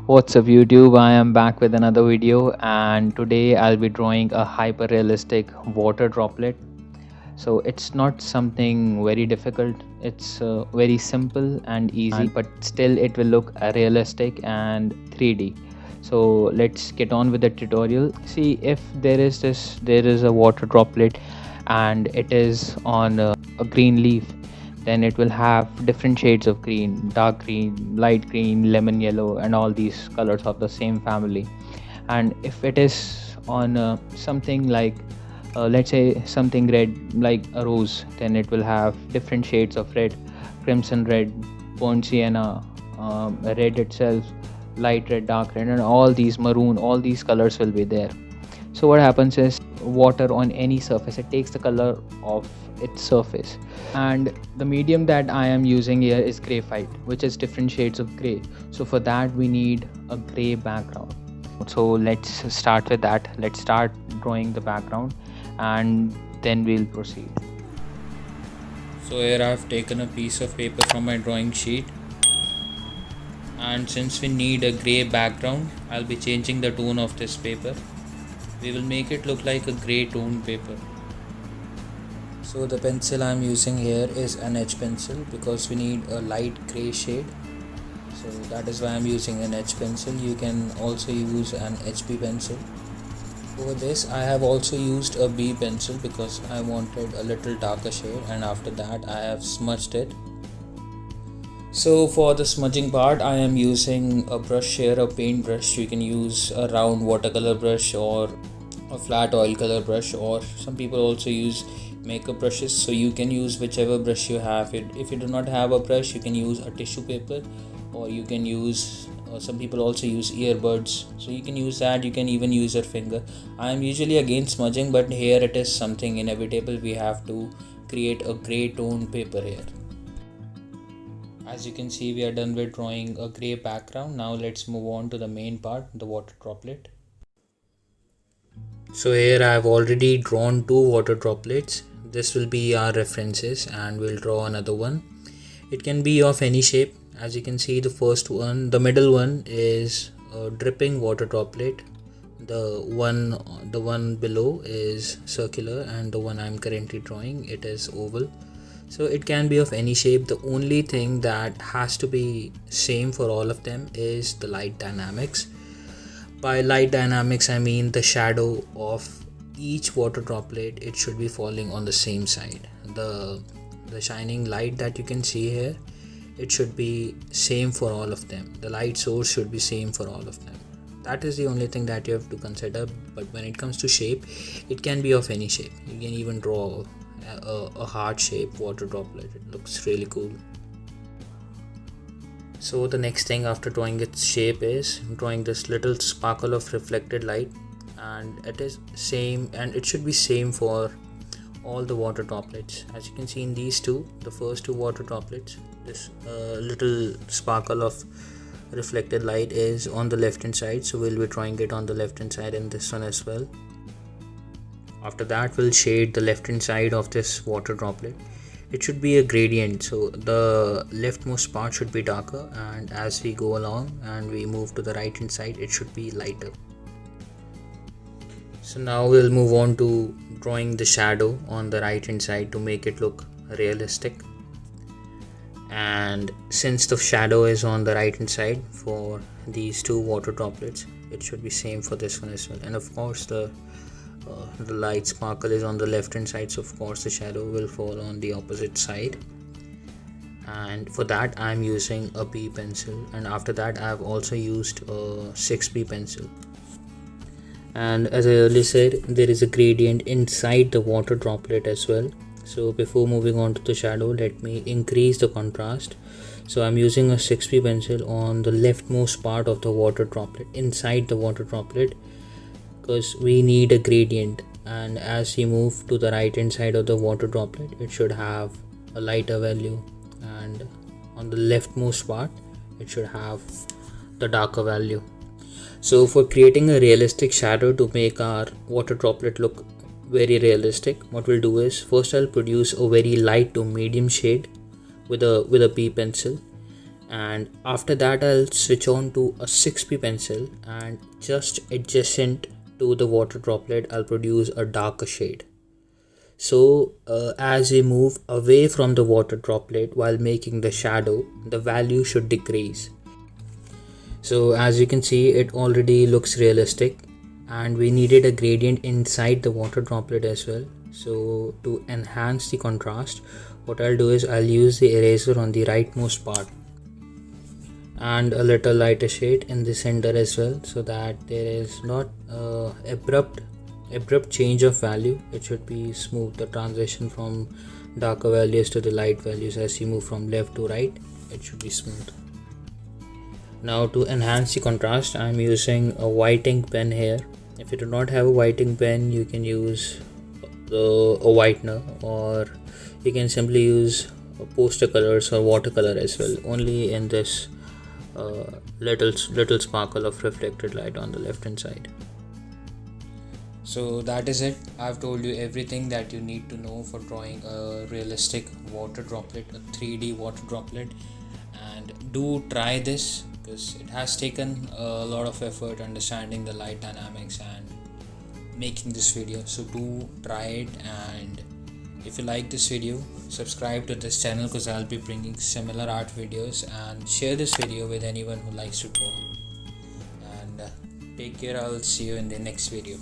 What's up YouTube? I am back with another video, and today I'll be drawing a hyper realistic water droplet. So it's not something very difficult, it's very simple and easy, but still it will look realistic and 3D. So let's get on with the tutorial. See, if there is a water droplet and it is on a green leaf, then it will have different shades of green: dark green, light green, lemon yellow, and all these colors of the same family. And if it is on something like let's say something red like a rose, then it will have different shades of red: crimson red, burnt sienna, red itself, light red, dark red, and all these maroon, all these colors will be there. So what happens is, water on any surface, it takes the color of its surface, and the medium that I am using here is graphite, which is different shades of gray. So for that we need a gray background. So let's start with that. Let's start drawing the background and then we'll proceed. So here I've taken a piece of paper from my drawing sheet, and since we need a gray background, I'll be changing the tone of this paper. We will make it look like a gray tone paper. So the pencil I'm using here is an H pencil because we need a light gray shade. So that is why I'm using an H pencil. You can also use an HB pencil. For this I have also used a B pencil because I wanted a little darker shade, and after that I have smudged it. So for the smudging part, I am using a brush here, a paint brush. You can use a round watercolor brush or a flat oil color brush, or some people also use makeup brushes. So you can use whichever brush you have. If you do not have a brush, you can use a tissue paper, or you can use some people also use earbuds, so you can use that. You can even use your finger. I am usually against smudging, but here it is something inevitable. We have to create a gray tone paper here. As you can see, we are done with drawing a gray background. Now let's move on to the main part, the water droplet. So here I have already drawn two water droplets. This will be our references, and we'll draw another one. It can be of any shape. As you can see, the first one, the middle one, is a dripping water droplet. The one below is circular, and the one I'm currently drawing, it is oval. So it can be of any shape. The only thing that has to be same for all of them is the light dynamics. By light dynamics, I mean the shadow of each water droplet, it should be falling on the same side. The shining light that you can see here, it should be same for all of them. The light source should be same for all of them. That is the only thing that you have to consider. But when it comes to shape, it can be of any shape. You can even draw a heart shaped water droplet. It looks really cool. So the next thing after drawing its shape is drawing this little sparkle of reflected light, and it is same, and it should be same for all the water droplets. As you can see in these two, the first two water droplets, this little sparkle of reflected light is on the left hand side, so we'll be drawing it on the left hand side in this one as well. After that, we'll shade the left hand side of this water droplet. It should be a gradient, so the leftmost part should be darker, and as we go along and we move to the right hand side, it should be lighter. So now we'll move on to drawing the shadow on the right hand side to make it look realistic. And since the shadow is on the right hand side for these two water droplets, it should be same for this one as well. And of course the light sparkle is on the left hand side, so of course the shadow will fall on the opposite side. And for that I'm using a B pencil, and after that I've also used a 6B pencil. And as I earlier said, there is a gradient inside the water droplet as well. So before moving on to the shadow, let me increase the contrast. So I'm using a 6B pencil on the leftmost part of the water droplet, inside the water droplet, because we need a gradient. And as we move to the right hand side of the water droplet, it should have a lighter value, and on the leftmost part it should have the darker value. So for creating a realistic shadow to make our water droplet look very realistic, what we'll do is, first I'll produce a very light to medium shade with a B pencil, and after that I'll switch on to a 6p pencil, and just adjacent to the water droplet I'll produce a darker shade. So as we move away from the water droplet while making the shadow, the value should decrease. So as you can see, it already looks realistic, and we needed a gradient inside the water droplet as well. So to enhance the contrast, what I'll do is I'll use the eraser on the rightmost part and a little lighter shade in the center as well, so that there is not abrupt change of value. It should be smooth, the transition from darker values to the light values as you move from left to right. It should be smooth. Now to enhance the contrast, I'm using a white ink pen here. If you do not have a white ink pen, you can use a whitener, or you can simply use poster colors or watercolor as well, only in this little sparkle of reflected light on the left hand side. So that is it. I've told you everything that you need to know for drawing a realistic water droplet, a 3D water droplet, and do try this, because it has taken a lot of effort understanding the light dynamics and making this video. So do try it, and if you like this video, subscribe to this channel, because I'll be bringing similar art videos, and share this video with anyone who likes to draw. And take care. I'll see you in the next video.